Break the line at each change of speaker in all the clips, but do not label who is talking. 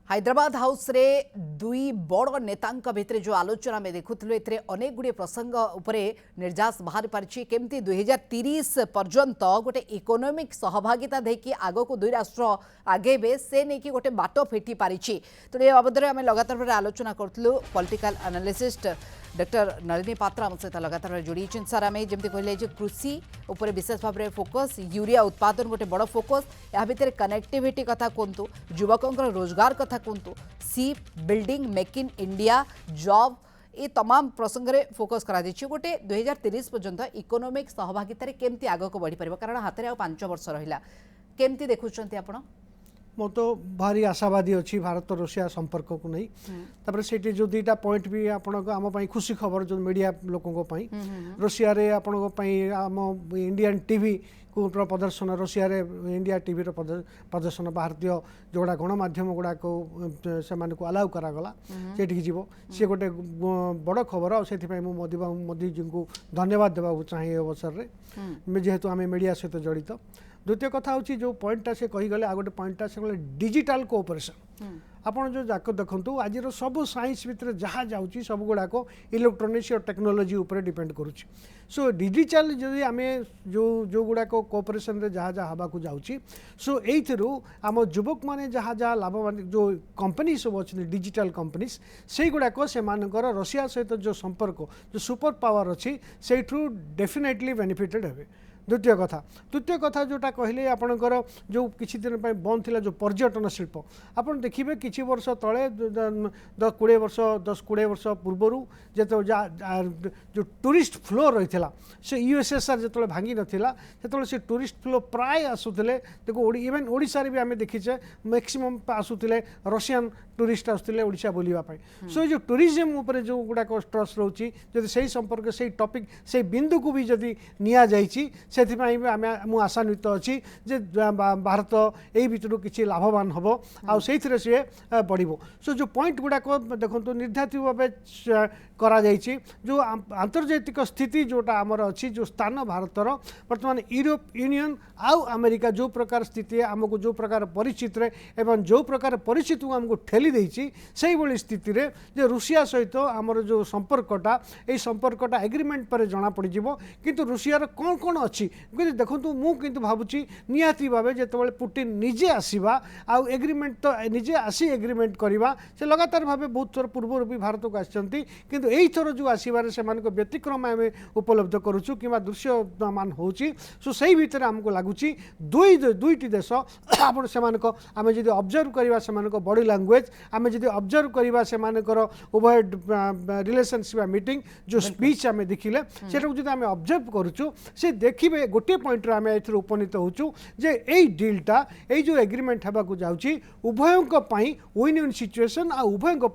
Hyderabad house रे दुई बड़ नेता भितर जो आलोचना में देखुलु ए अनेक गुड़े प्रसंग उपरे निर्यास बाहर पारिछि केमती 2030 पर्यंत गोटे इकोनॉमिक सहभागिता देकी आग को दुई राष्ट्र आगेबे से नहीं कि गोटे बाट फिटी पारिछि। तो ये बाबद आम लगातार भाव आलोचना करूँ पॉलिटिकल एनालिस्ट डॉक्टर नलिनी पात्र आम सहित लगातार जोड़ी सर आम जमी कहले कृषि उपर विशेष भाव में फोकस यूरिया उत्पादन गोटे बड़ फोकस या भितर कनेक्टिविटी कथा कहतु युवकों रोजगार कथा कहतु सी building make in India job ये तमाम प्रसंग में फोकस करा गोटे 2030 पर्यंत इकोनॉमिक सहभागिता केमती आग को बढ़ी पार कारण हाथ में 5 वर्ष रहा केमती देखुं आपण
मो तो भारी आशावादी अच्छी भारत रशिया संपर्क को नहीं तापर सेठी जो दुईटा पॉइंट भी आपण आम खुशी खबर जो मीडिया लोकों रशिया रे आपण आम इंडियन टीवी को प्रदर्शन रशिया रे इंडिया टीवी प्रदर्शन भारतीय जोड़ा गणमाध्यम गुड़ाक से अलाउ करागला से जीव सी गोटे बड़ खबर से मोदी जी को धन्यवाद देवा चाहिए अवसर में जेहेतु आम मीडिया सहित जड़ित। द्वितीय कथा हूँ जो पॉइंटा से कहीगले आ गए पॉइंटा से डिजिटल कोऑपरेशन आपड़ जो जाक देखु आज सब साइंस भितर जहाँ जाऊँगी सब गुड़ाक इलेक्ट्रोनिक्स और टेक्नोलोजी उपर डिपेंड करुच्ची। सो डिजिटल जदि आम जो गुड़ाक कोऑपरेशन रे जहाँ जहाँ हवा जाऊँगी सो यू आम युवक मैंने जहाँ जहाँ लाभवान जो कंपनी सब अच्छे डिजिटल कंपनीज से गुड़ाक से रशिया सहित जो संपर्क जो सुपर पावर अच्छी से डेफिनेटली बेनिफिटेड हे। द्वितीय कथा तृतीय कथा जोटा कहले आपणकर जो किसी दिन बंद थिला जो पर्यटन शिल्प आपन देखिबे किछि वर्ष तले 10-20 वर्ष पूर्व जो टूरिस्ट फ्लो रही से यूएसएसआर जो भांगी नाला से टूरिस्ट फ्लो प्राय आसुले देखो इवेन ओडिशा रे भी आम देखीचे मैक्सिमम आसुले रशियन टूरिस्ट आसुले ओडिशा बुलिबा पई। सो जो टूरिज्म ऊपर जो गुडाक स्ट्रेस रोची जदि सही संपर्क से टॉपिक से बिंदु को भी जदि निया जाइछि से मु आशान्वित अच्छी जे भारत यही भितर किसी लाभवान हम आउ से सी बढ़ो। सो जो पॉइंट गुड़ाक देखो निर्धारित भाव करा जो आंतर्जातिक स्थिति जोटा आमर अच्छी जो स्थान भारतर वर्तमान यूरोप यूनियन आउ अमेरिका जो प्रकार स्थिति आमको जो प्रकार परिचित एवं जो प्रकार परिचित को आमको ठेली देछि से भली स्थिति रे जे रूसिया सहित आमर जो संपर्कटा ये संपर्कटा एग्रीमेंट पर जना पड़ किंतु रूसियार कौन कौन अच्छी देखो मुझे भावुँ निहाती भाव जो पुटिन निजे आसवा आउ एग्रीमेंट तो निजे आसी एग्रीमेंट करवा से लगातार भाव बहुत थर पूर्व भी भारत को आसती किंतु यही थर जो आसबार से व्यतिक्रम आम उपलब्ध करुचु कि दृश्यमान हो सो से भितर आमको लगुच दुईटी देश आप आम जी ऑब्जर्व करवा से बॉडी लैंग्वेज आम जी ऑब्जर्व करवा से उभय रिलेशनशिप मीटिंग जो स्पीच आम देखिले से आम ऑब्जर्व करुचु से देखिए गोटे पॉइंट आम ए उपनीत होचु जे एई डीलटा ए जो एग्रीमेंट होगा जाउची उभयों विन विन सिचुएशन आ उभयों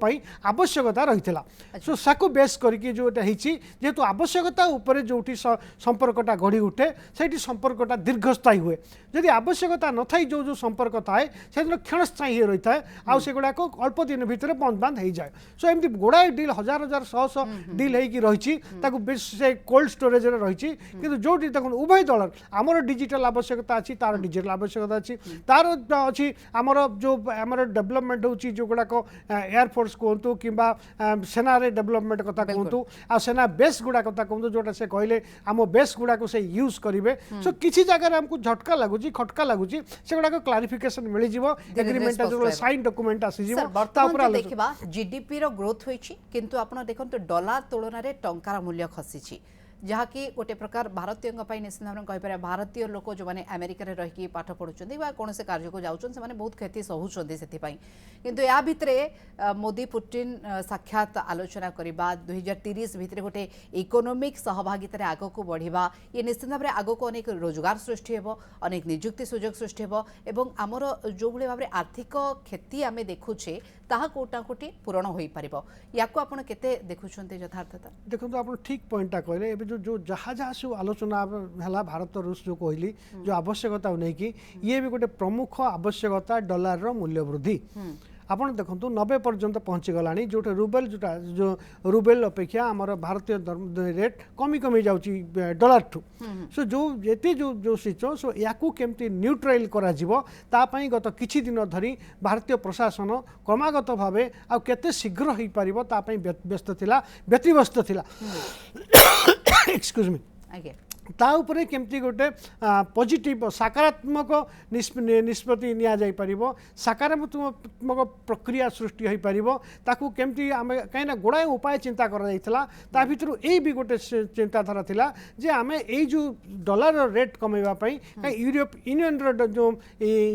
आवश्यकता रही सो साकु बेस करके जोटा जेहेतु आवश्यकता उपर जो संपर्कटा गढ़ी उठे से संपर्कटा दीर्घस्थायी हुए जदि आवश्यकता न थी जो जो संपर्क थाए से क्षणस्थायी रही था आउ से गुड़ाक अल्प दिन भितर बंद बांध हो जाए। सो एमती गुड़ाए डील हजार हजार शह डील होगी से कोल्ड स्टोरेज रही कि जो देखो उभय दल आमर डिजिटल आवश्यकता अच्छी तार डिजिटल आवश्यकता अच्छी तार अच्छी आमर जो आमर डेवलपमेंट होची जो गुड़ाक एयरफोर्स कहतु कि सेना डेवलपमेंट कथा कहतु आ सेना बेस गुड़ा कथा कहतु जोटा से कहले आम बेस गुड़ाक से यूज करेंगे। सो किसी जगह आमको झटका लगुच खटका लगुच से गुड़ाक क्लारिफिकेशन मिल एग्रीमेंट जो साइन डॉक्यूमेंट
देखा जीडीपी रो ग्रोथ होइछि किंतु आपण देखंतु डॉलर तुलन में टंकार मूल्य खसी जहाँकि गोटे प्रकार भारतीय निश्चित भाव में कहीपर भारतीय लोक जो मैंने अमेरिका रही पाठ पढ़ुं कौन से कार्य को जाऊँ से बहुत क्षति सहूँ से किंतु या भितर मोदी पुटिन साक्षात आलोचना करवा 2030 भितर गोटे इकोनॉमिक सहभागिता आग को बढ़ा ये निश्चित भाव में आग को अनेक रोजगार सृष्टि हो अनेक निजुक्ति सुजोग सृष्टि हो एवं आमर जो भाव में आर्थिक क्षति आम देखुचे ताहा कोटा कोटी पूरण हो पार या आपड़ के देखुं यथार्थता
देखो आप ठीक पॉइंटा कहले जो जहाँ जहाँ सब आलोचना है भारत रूस जो कहली जो आवश्यकता नहीं कि ये भी गोटे प्रमुख आवश्यकता डॉलर रो मूल्य वृद्धि आपन देखंतु 90 पर्यंत पहुँची गलानी जोटा रूबेल जोटा जो रूबेल अपेक्षा आमर भारतीय रेट कमी कमी जाउची डॉलर ठू सो जो एते जो सिचो सो याकू केमती न्यूट्रल करा जिवो ता पई गत किछि दिन धरी भारतीय प्रशासन क्रमागत भावे आ केते शीघ्र होई परिबो ता पई व्यस्त थिला व्यतिव्यस्त थिला एक्सक्यूज मी
आगे
ता उपरे केमती गोटे पॉजिटिव सकारात्मक निष्पत्ति निया जाई परिबो सकारात्मक प्रक्रिया सृष्टि होई परिबो ताकू केमती आमे काइना गोडाय उपाय चिंता कर जाइतला ता भितरु एई भी गोटे चिंताधारा थिला जे आमे एई जो डॉलर रेट कमेवा पई यूरोप यूनियन रो जो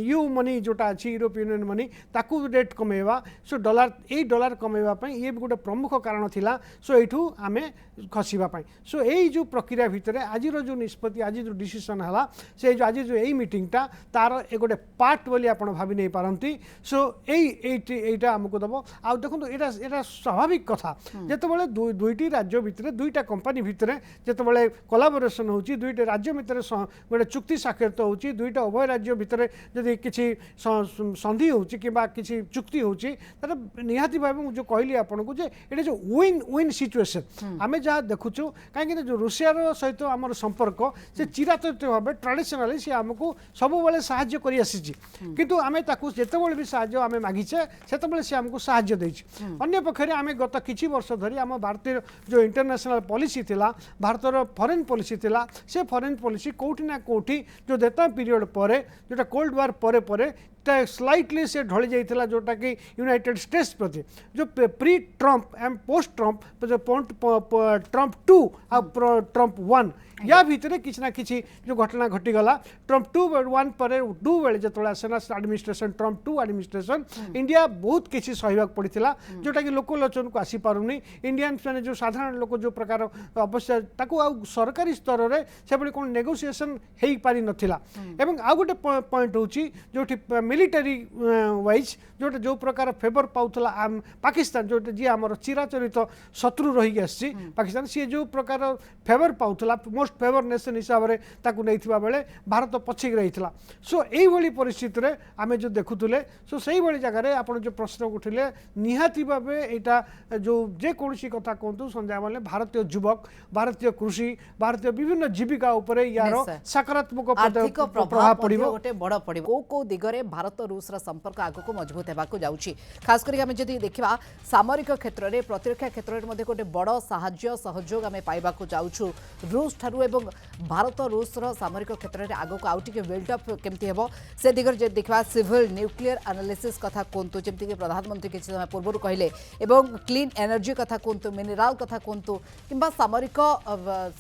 यू मनी जोटा अछि यूरोप यूनियन मनी ताकू रेट कमेवा सो डॉलर कमेवा पई ये भी गोटे प्रमुख कारण थिला सो एठू आमे खसिबा पई सो एई जो प्रक्रिया भितरे आज जो निष्पत्ति आज जो डिसीजन है से जो आज जो यही मीटिंगटा तार एक गोटे पार्ट बोली आप भावी नहीं पारती सो यहीटा आमको दब आ देखो यहाँ स्वाभाविक कथा जिते दुईटी राज्य भितर दुईटा कंपनी भितर जिते कोलाबोरेशन हो दुईटा राज्य भितर गोटे चुक्ति स्वाक्षरित हो दुईटा उभय राज्य भितर जदि किसी संधि हो कि चुक्ति हो निहाती भाव जो कहली आपको ये जो विन विन सिचुएशन आम जहाँ देखुचु कहीं जो रूसिया सहित आम संपर्क से चिराचरित भाव ट्राडिशनाली सी आमको सब बेले साहाय्य कर आसी किंतु आमे ताकू जेतेबेले भी साहाय्य आमे मागिचे सेतेबेले सी आमको साहाय्य देछि अन्य पक्षरे आमे गत किछि वर्ष धरि आम भारतीय जो इंटरनेशनल पॉलिसी थिला भारतर फॉरेन पॉलिसी थिला से फॉरेन पॉलिसी कोठी ना कोठी जो देता पीरियड परे जोटा कोल्ड वार परे परे स्लाइटली से ढली जाइथिला जोटा कि यूनाइटेड स्टेट्स प्रति जो pre Trump and post Trump जो ट्रम्प 2 आ ट्रम्प 1 या भितर किसी ना किसी जो घटना घटीगला ट्रम्प 2 पर 2 बेले जो आसना एडमिनिस्ट्रेशन ट्रम्प 2 एडमिनिस्ट्रेशन इंडिया बहुत किसी सहयोग पड़ता जोटा कि लोकलोचन को आसी पारुनी इंडियंस मैंने जो साधारण लोक जो प्रकार अवश्य ताकू आ सरकारी स्तर में से कौन नेगोसिएशन हो पारि नथिला एवं आ गोटे पॉइंट होची जोठी मिलिटरी वाइज जोटा जो प्रकार फेवर पाउथला पाकिस्तान जो जी आमर चिराचरित शत्रु रही आसी पाकिस्तान सी जो प्रकार फेवर पाउथला मोस्ट फेवर नेशन हिसाब से ताकू नहीं बेले भारत पछिक रही सो यही परिस्थिति रे आमे जो देखुले सो से ही जगह आप जो प्रश्न उठिले निहाती भाव यहाँ जो जेकोसी कथा कहतु संजय माने भारतीय युवक भारतीय कृषि भारतीय विभिन्न जीविका उपरे यार सकारात्मक प्रभाव पड़ो
गोटे बड़ पड़ो को दिगरे भारत रूस संपर्क आगक मजबूत होगा जाऊँगी खास करके आम जब देखा सामरिक क्षेत्र में प्रतिरक्षा क्षेत्र में गोटे बड़ साहाय्य सहयोग आम पाइबा जाऊँ रूस ठारू एवं भारत रूस सामरिक क्षेत्र में आगक आउ टे बिल्डअप केमती हे से दिगरे जब देखा सिविल न्यूक्लियर एनालिसिस कथा कहतु जमीक प्रधानमंत्री किसी समय पूर्व कहले एवं क्लीन एनर्जी कथा कहतु मिनेराल कथा कहतु कि सामरिक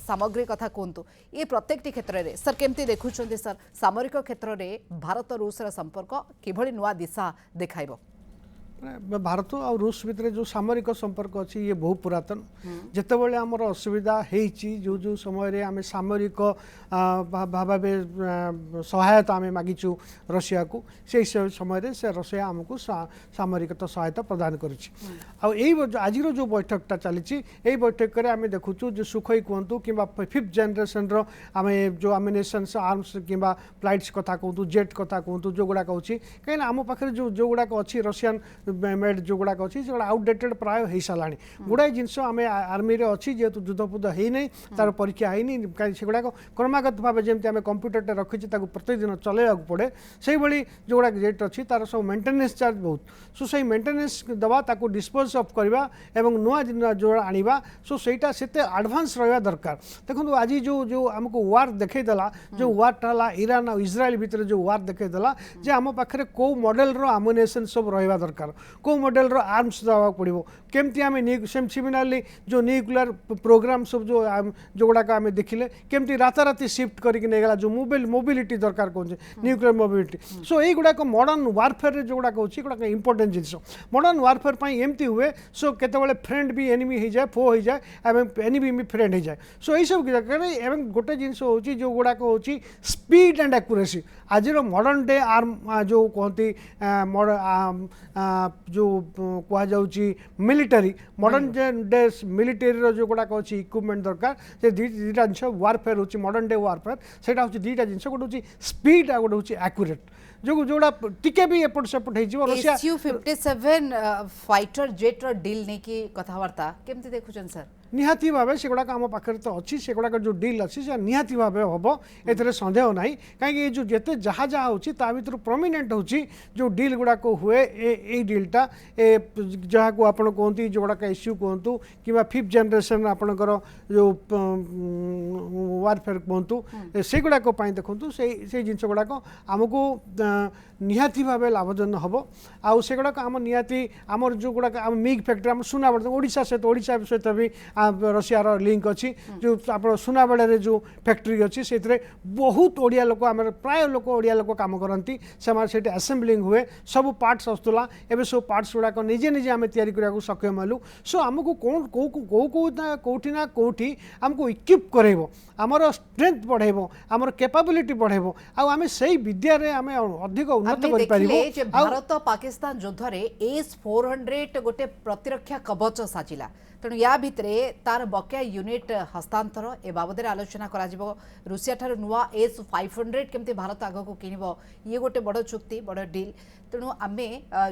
सामग्री कथा कहतु ये प्रत्येक क्षेत्र में सर केमती देखुं सर सामरिक क्षेत्र में भारत रूस संपर्क किभली नुआ दिशा देखाइबो
भारत और रूस भितर जो सामरिक संपर्क अच्छी ये बहुत पुरातन जितेबाला आमर असुविधा जो जो समय आम सामरिक भाव सहायता आम मागिचु रशिया को से समय से रशिया आमको सामरिक सहायता प्रदान करुच्ची आज जो बैठकटा चली बैठक में आम देखुचु जो सुखई कहतु कि 5th जनरेशन आम जो आमिनेशंस आर्म्स कि फ्लाइट्स कथा कहतु जेट कथा कहतु जो गुड़ाक अच्छी कहीं आम पाखे जो गुड़ाक अच्छी रशियन मेड जो गुड़ाक अच्छी से आउटडेटेड प्राय हो सारा गुड़ाए जिनस आम आर्मी अच्छी जेहेतु युद्धपुद्ध होनी तार परीक्षा होनी से गुड़ाक क्रमागत भाव जमी आम कंप्यूटर रखी प्रतिदिन चलैवा पड़े से भाई जो गुड़ाक जेट अच्छी तार सब मेन्टेनेंस चार्ज बहुत सो से मेन्टेनेंस दवा ताको डिस्पोज अफ करवा एवं नुआ जो आनिबा सो सेटा सेते एडवांस रहा दरकार देखो आज जो जो आमको वार देखईदेला जो वारटा है ईरान और इज्राएल भितर जो वार देखईदेला जे आम पाखे कौ मॉडल रो आमुनेशन सब रहा दरकार कौ मॉडल रो आर्म्स दवा पड़ो केमती आम सिमिलारली जो न्यूक्लियर प्रोग्राम सब जो गुड़ाक आम देखिले केमती राताराति शिफ्ट करके नहीं गला जो मोबिलिटी दरकार कौन न्यूक्लियर मोबिलिटी सो यही गुड़ाक मॉडर्न वारफेयर जो गुड़ाक अच्छी गुड़ाक इंपोर्टेंट जिनस मॉडर्न वारफेयर एमती हुए सो केतबेले फ्रेंड भी एनिमी हो जाए फो हो जाए एवं एनिमी भी फ्रेंड हो जाए सो यही सब जगह गोटे जिनस हो जो गुड़ाक हो स्पीड एंड एक्यूरेसी आज मॉडर्न डे आर्म जो कहती जो कहुच्छी मिलिटरी मॉडर्न डे मिलिटरी जो गुड़ाक अच्छी इक्विपमेंट दरकार से दुईटा जिन वारफेयर हो मॉडर्न डे वारफेयर से दुईटा जिन गोटे हूँ स्पीड आ गोटे हूँ एक्यूरेट जो जोड़ा टिके भी एपट सेपट हो रशिया
SU-57 फाइटर जेट रो डील नहीं की कथबार्ता केमती देखुछन सर
निहाती भावे से गुड़ाक आम पाखे तो अच्छी से गुड़ाक जो डील अच्छी से निहाती भावे हम ए सन्देह ना कहीं जो जिते जहाँ जहाँ होता भर प्रोमिनेंट हो जो डील गुड़ाक हुए ए डीलटा जहाँ को आप कहते जो गुड़ाक SU कहतु कि 5th जनरेशन आपणकर जो वारफेयर कहतु से गुड़ाक देखूँ से जिन गुड़ाक आमको निहाती भावे लाभजन हम आउ से गुड़ाक आम निहाती आमर जो गुड़ाक आम मिग फैक्ट्री आम सुनाबड़ ओडिशा सहित भी रशियार लिंक अच्छी जो आप सुनाबेड़े जो फैक्ट्री अच्छी से बहुत ओडिया लोक आम प्राय लोक ओडिया लोक कम करती से असेंबलिंग हुए सब पार्ट्स आसूला एवं सब पार्ट्स गुड़ाक निजे निजे आम या सक्षम हेलु सो आमको कौटी ना कौटी आमको इक्विप करेब आमर स्ट्रेंथ बढ़ेब आमर कैपेबिलिटी बढ़ेब आम से विद्या आम अधिक उन्नत कर
भारत पाकिस्तान युद्ध AS-400 गोटे प्रतिरक्षा कवच साजिला तेणु या भितर तार बकेया यूनिट हस्तांतर ए बाबद आलोचना करा रुषिया ठार नुआ AS-500 केमती भारत आगक किणव ये गोटे बड़ चुक्ति बड़ डील तेणु आम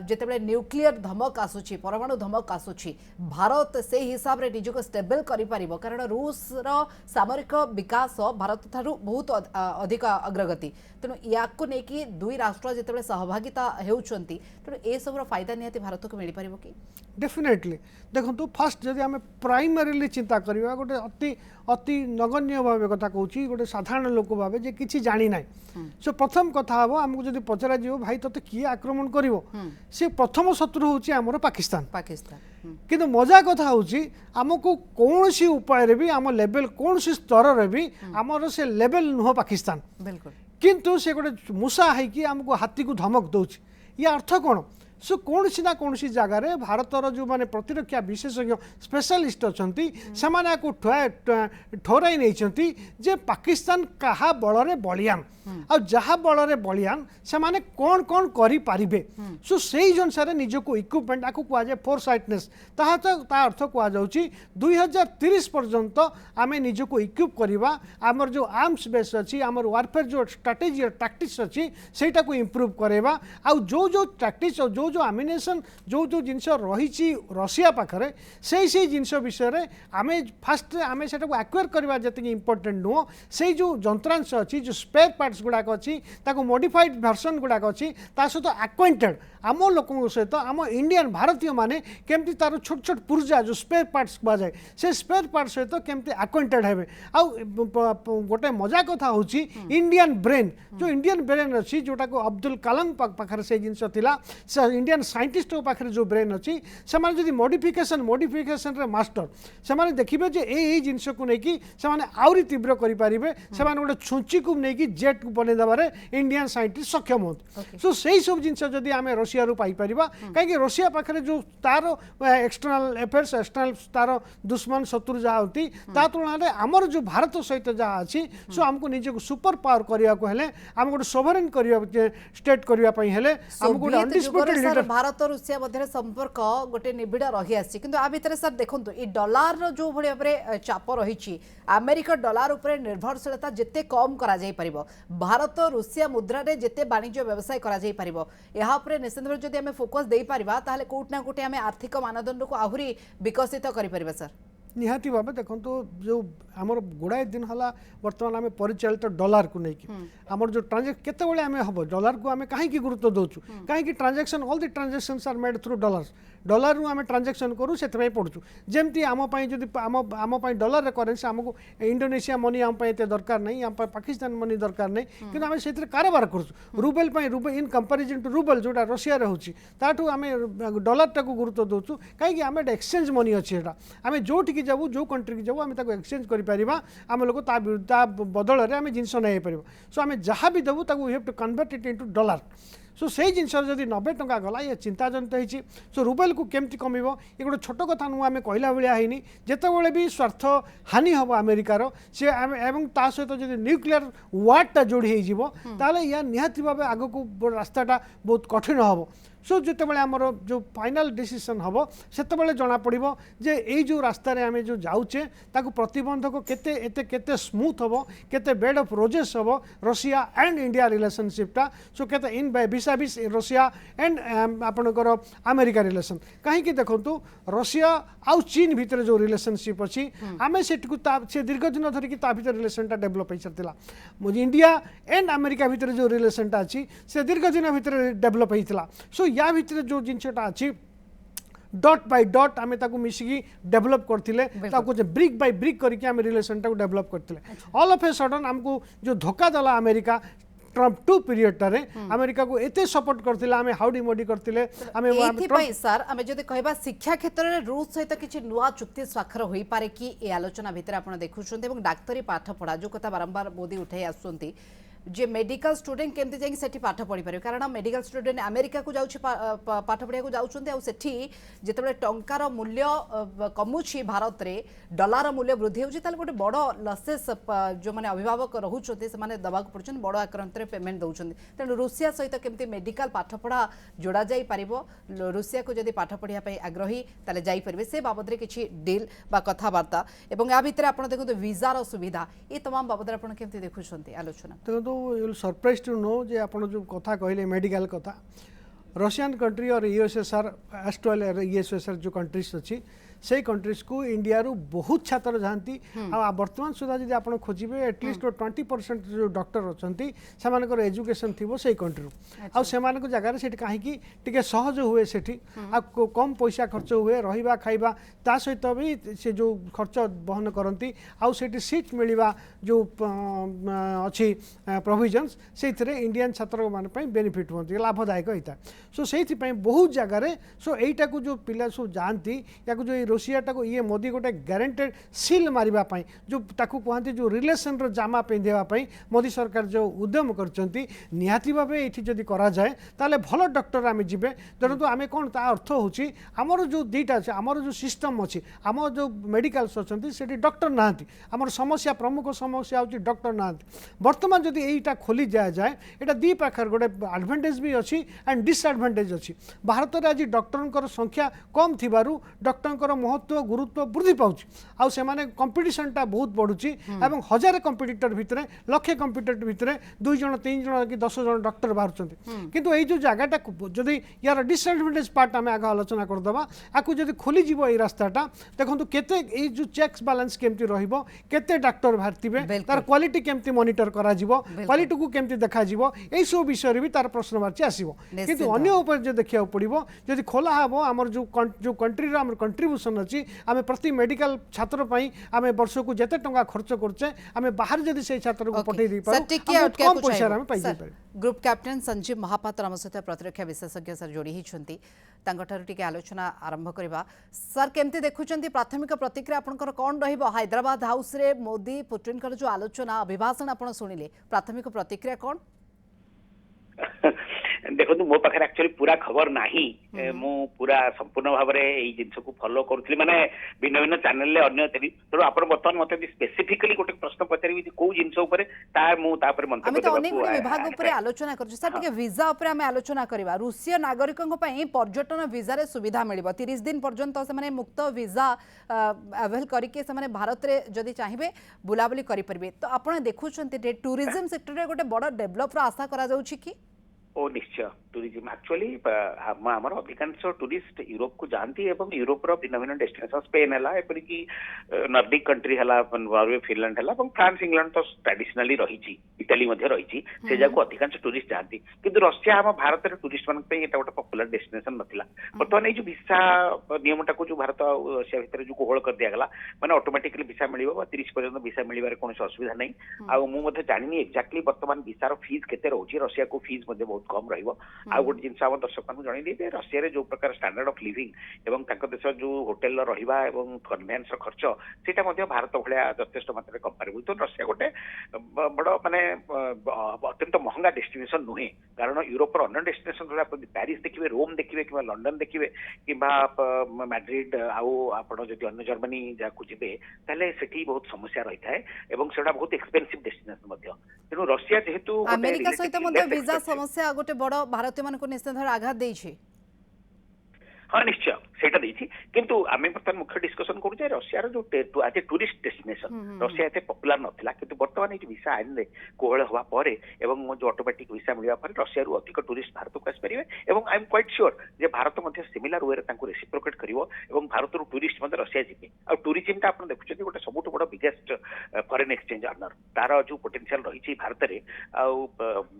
जिते न्यूक्लियर धमक आसूची परमाणु धमक आसूची भारत से हिसाब रे निजक स्टेबल करि परिबो कारण रूस रो सामरिक विकास भारत ठारू बहुत अधिक अग्रगति तेणु या नेकी दुई राष्ट्र जिते सहभागिता हेउचंती तेणु ए सब फायदा निहाती भारत को मिल पारिबो कि
डेफिनेटली देखो फास्ट जदि आम प्राइमरीली चिंता करवा गोटे अति अति नगण्य भाव कथा कहूँ गोटे साधारण लोक भाव जे किसी जानी ना सो प्रथम कथा हम आमको जब पचरा भाई ते किए आक्रमण कर सी प्रथम शत्रु हूँ आमर पाकिस्तान किंतु मजा कथा हूँ आमको कौन सी उपाय भी आम लेवल कौन सी स्तर रे भी आमर से लेवल नुह पाकिस्तान
बिल्कुल
किंतु से गोटे मूसा है आमको हाथी को धमक दौर या अर्थ कौन सो कौन सी ना कौन सी जगार भारतर जो माने प्रतिरक्षा विशेषज्ञ स्पेशलिस्ट अच्छा से ठहराई नहीं जे पाकिस्तान कहा बल बलियान आ जहा बल बलियान से माने कौन कौन करि पारिबे सो से अनुसार निजको इक्विपमेंट आपको कहुए फोरसाइटनेस ता अर्थ कहुच्छी 2030 पर्यंत आम निजको इक्विप करवा आमर जो आर्म्स बेस अच्छी आमर वारफेयर जो स्ट्राटेजी और टैक्टिक्स अच्छी सेटा को इम्प्रूव करवा आ जो टैक्टिक्स और जो आमिनेशन जो जिनस रही रशिया पाखे से जिनस विषय आम फास्ट आम से एक्वायर करवा जी इंपोर्टेंट नुह से जो जंत्रांश अच्छी जो स्पेयर पार्ट्स गुड़ाक अच्छी मॉडिफाइड वर्सन गुड़ाक अच्छी सहित एक्वेंटेड आम लोक सहित आम इंडियन भारतीय माने केमती तार छोट छोट पुर्जा जो स्पेयर पार्ट्स कहुए से स्पेयर पार्ट सहित केमती एक्वेंटेड हेबे गोटे मजा कथा हूँ इंडियन ब्रेन जो इंडियन ब्रेन अच्छी जोटा को अब्दुल कलाम पाखे से जिनस था इंडियन साइंटिस्ट पाखे जो ब्रेन अच्छी से मॉडिफिकेशन रे मास्टर से देखिए जे ए जिनस को लेकिन से आहरी तीव्र करेंगे से गोटे छुंची को लेकिन जेट को बनईदेवे इंडियन साइंटिस्ट सक्षम हो सो से सब जिन जदि आम रशिया रू पाइपर कहीं रशिया पाखे जो तार एक्सटर्नाल अफेयर्स एक्सटर्नाल तार दुश्मन शत्रु जहाँ होती तुलन में आमर जो भारत सहित जहाँ अच्छी सो आमको निजक सुपर पावर करने को आम गोटे सोवरेन स्टेट करने गोटे अनडिस्प्यूटेड
भारत रुषिया मध्य संपर्क गोटे निबिड़ रही आसी किंतु आ भितर सर देखो ये डॉलर जो भाई भाव चाप रही अमेरिका डॉलर उपर निर्भरशीलता जिते कम करा जाई परिबो भारत रुषिया मुद्रा रे जिते वाणिज्य व्यवसाय करा जाई परिबो यहाँ पर निश्चित भाव जदि आम फोकस दे पारिबा ताहले कोट ना कोटे आम आर्थिक मानदंड को आहुरी विकसित करि परिबा सर
निहाती भाव देखो जो आमर गुड़ाए दिन है बर्तमान आम परिचालित डॉलर को लेकिन आमर जो ट्रांजेक्शन केते आम हम डॉलर को आम कहीं गुरुत्व दौचु कहीं transaction all the transactions are made through dollar रू आम ट्रांजेक्शन करूँ से पढ़ुँ जमती आमपाई जब आमपाई डॉलर करेन्सी आमको इंडोनेशिया मनी आमपाई एत दरकार नहीं आम पाकिस्तान मनी दरकार नहीं कि आम से कारोबार करूँ Rubel Rubel in comparison to Rubel जोटा रशिया रोचे ताठू आम डॉलर टाक गुरुत्व दौचु कहीं आम एक्सचेंज मनी अच्छी आम जो जाऊ जो कंट्री की जाऊ आम एक्सचेंज कर आम लोग बदल में आम जिनस नहीं पार सो आम जहाँ भी देवु we have to convert it into dollar so से जिनस जब 90 टंका गला ये चिंताजनित होती सो रूबेल को केमती कमिब ये गोटे छोट कथा नुह आम कहला भाया है जितेबाला भी स्वार्थ हानि हम अमेरिकार सी एवं ता सहित जब न्यूक्लियर वार्टा जोड़ी हो या निहाती भाव आग को रास्ताटा बहुत कठिन हम सो जितेबाला आमर जो फाइनाल डिसीजन हम से जना पड़ो जे यही जो रास्ता आम जो जाऊे ताकू प्रतिबंधक केते एते केते स्मूथ हम केते बेड ऑफ रोजेस हम रशिया एंड इंडिया रिलेशनशिपटा सो केते इन भिसा भिस रशिया एंड आपणकर अमेरिका रिलेशन कहीं देखु रशिया आउ चीन भितर जो रिलेशनशिप अच्छी आम से दीर्घ दिन धरिकी भर रिलेशनटा डेभलप हो सारी इंडिया एंड अमेरिका भितर जो रिलेशनटा अच्छी से दीर्घ दिन भितर डेभलप होता सो या भितर जो जिनटा अच्छी डॉट बाय डॉट आम मिसिकी डेभलप करते ब्रिक बाय ब्रिक करके आम रिलेशन टाक डेभलप करते ऑल ऑफ ए सडन आमको जो धोखा देला अमेरिका ट्रम्प 2 पीरियड टारे अमेरिका को एते सपोर्ट करथिले आमे हाउडी मोडी करथिले आमे
एथि सर आमे जदि कहबा शिक्षा क्षेत्र रे रूस सहित किछि नुवा चुक्ति स्वाक्षर होई पारे कि ए आलोचना भितर आपण देखुछन्ते एवं डाक्टरी पाठ पढा जो कथा बारंबार मोदी उठाई आसुछन्ती जे मेडिकल स्टूडेंट केमती जाई सेठी पाठ पढ़ी पारे कारण मेडिकल स्टूडेंट अमेरिका को जाउछि पाठ पढ़िया को जाउछन्ते आ सेठी जेतेबे टंकार मूल्य कमुछि भारत रे डॉलर मूल्य वृद्धि होछि ताले गोटे बड़ लसेस जो माने अभिभावक रहुछन्ते से माने दबाक पड़छन बड़ आक्रांत रे पेमेंट दउछन्ते तेनु रूसिया सहित केमती मेडिकल पाठ पढ़ा जोड़ा जाई परिबो रूसिया को जदि पाठ पढ़िया पई आग्रही ताले जाई परिबे से बाबद रे किछि डील बा कथा वार्ता एवं आ भितर आपण देखु वीजा रो सुविधा ए तमाम बाबद रे आपण केमती देखुछन्ते आलोचना
you will surprise to know जे आपण जो कथा कहले मेडिकल कथा रशियन कंट्री और यूएसएसआर ऑस्ट्रेलिया यूएसएसआर जो कंट्रीज अच्छी से कंट्रीज को इंडिया रु बहुत छात्र जाती आ वर्तमान सुधा जब आप खोजे एटलिस्ट 20% जो डॉक्टर अच्छा से एजुकेशन थी से कंट्री आ जगार से कहीं टे सहज हुए से कम पैसा खर्च हुए रहा खाइबा ता सहित भी से जो खर्च बहन करती आठ सीट मिलवा जो अच्छी प्रोविजन्स से इंडियन छात्र मानी बेनिफिट होती लाभदायक होता है सो से बहुत जगार सो यहीटा को जो पिला सब जाती या जो रूसिया टाक ये मोदी गोटे ग्यारंटेड सील मारिबा जो ताकू कहते जो रिलेशन रो जामा पिंधापी मोदी सरकार जो उद्यम करछंती निहाती भावे ये जदि करा जाए ताले भल डॉक्टर आम जी धरतु आम कौन ता अर्थ होची आमर जो दीटा अच्छे आमर जो सिस्टम अच्छी आम जो मेडिकल्स अच्छा से डॉक्टर नहांती आमर समस्या प्रमुख समस्या होची डॉक्टर नहांती वर्तमान जदि यहीटा खोली दिया जाए यहाँ दी पाखर गोटे एडभांटेज भी अच्छी एंड डिसएडभांटेज अच्छी भारत में आज डॉक्टर संख्या कम थिबारु डॉक्टर महत्व गुरुत्व वृद्धि पाउछि आउ से माने कंपटीशनटा बहुत बढ़ुछि एवं 1000 कंपिटिटर भितरे लक्षे कंपिटिटर भितरे 2 जण 3 जण कि 10 जण डॉक्टर बाहरुछन्ति किंतु एई जो जगाटा जदि यार डिसएडवांटेज पार्ट आमे आगे आलोचना करदबा आकु जदि खोली जीवो एई रास्ताटा देखंतु केते एई जो चेक्स बैलेंस केमति रहिबो केते डॉक्टर भारतीबे तार क्वालिटी केमति मॉनिटर करा जीवो क्वालिटी को केमति देखा जीवो एई सब विषय रे भी तार प्रश्नवाची आसीबो किंतु अन्य ऊपर जे देखिया पड़िबो जदि खोला हबो हमर जो कंट्री रो हमर कंट्रीब्यूशन अच्छी आम प्रति मेडिकल छात्र आम वर्ष को जिते टंका खर्च करचे आम बाहर जदि से छात्र को पठे कम पैसा
ग्रुप कैप्टेन संजीव महापात्र आम सहित प्रतिरक्षा विशेषज्ञ सर जोड़ी होती आलोचना आरंभ करवा सर केमती देखुं प्राथमिक प्रतिक्रिया आपंकर कौन रईद्राबाद हाउस रे मोदी पुटिन जो आलोचना अभिभाषण आप शुणिले प्राथमिक प्रतिक्रिया कौन
देखो मो पाखे एक्चुअली पूरा खबर नाही मु पूरा संपूर्ण भाव में जिनस को फॉलो करुली माने भिन्न भिन्न चैनल अन्य तेणु आप बर्तमान मत स्पेसिफिकली गोटे प्रश्न पचारि कौ जिनस
विभाग उपर आलोचना कर सर टिके वीजा उपर आमे आलोचना करबा रूसिया नागरिकों पई पर्यटन वीजा रे सुविधा मिलिबो 30 दिन पर्यंत से माने मुक्त वीजा अवेल करके से माने भारत रे जदि चाहिबे बुलाबुली करि परबे तो आपण देखुछन्ते टूरिज्म सेक्टर रे गोटे बड़ डेवलप रो आशा करा जाउछि कि
ओ निश्चय टूरिज्म एक्चुअली आमर अधिकांश टूरिस्ट यूरोप को जाती और यूरोप भिन्न भिन्न डेस्टिनेशन स्पेन है एपरिक नॉर्डिक कंट्री है नॉर्वे फिनलैंड है फ्रांस इंग्लैंड तो ट्रेडिशनली रही इटाली रही से जगह अधिकांश टूरिस्ट जाती किंतु रशिया आम भारत में टूरिस्ट मान गोटे पॉपुलर डेस्टिनेशन नाला बर्तमान ये वीसा नियमटा को जो भारत रशिया भितर जो कोहल कर दिगला मैंने ऑटोमेटिकली वीसा मिल 30 पर्यटन वीसा मिलवे कौन असुविधा नहीं मुझे जानी एक्जाक्टली बर्तमान वीसार फीस केते रोचे रशिया को फीस बहुत कम रहिबो आ गोटे जिनस आम दर्शक मान जन दे रशिया जो प्रकार स्टैंडर्ड ऑफ लिविंग एवं देश जो होटेल रहिबा एवं कन्वेंस खर्च सेटा भारत भाया यथेष्ट मात्रा कंपेरेबल तो रशिया गोटे बड़ माने अत्यंत महंगा डेस्टिनेशन नुहे कारण यूरोप अन्य डेस्टिनेशन पेरिस देखिए रोम देखिए कि लंडन देखिए कि मैड्रिड आप अन्य जर्मनी जहाँ जी से बहुत समस्या रही है से बहुत एक्सपेंसिव डेस्टिनेशन तेणु रशिया जेहेतु
अमेरिका सहित वीजा समस्या गोटे बड़ भारतीय मान निश्चित भाव आघात देछि
हाँ निश्चय सेटा देछि किंतु आमे बर्तमान मुख्य डिस्कशन करू जे रशिया जो आज टूरिस्ट डेस्टिनेशन रशिया एते पॉपुलर नथिला किंतु बर्तमान ए वीसा आइन रे कोहल हवा परे एवं जो ऑटोमेटिक वीसा मिलिया परे रशिया रु अधिक टूरिस्ट भारत को आस परिबे एवं आई एम क्वाइट श्योर जे भारत मध्ये सिमिलर वे रे तांको रेसिप्रोकेट करिवो एवं भारत रु टूरिस्ट मध्ये रशिया जिबे आ टूरिज्म ता आपण देखुछथि गोटे सबुठ बड़ बिगेस्ट फॉरेन एक्सचेंज अर्नर तार जो पोटेंशियल रहिछि भारत रे आ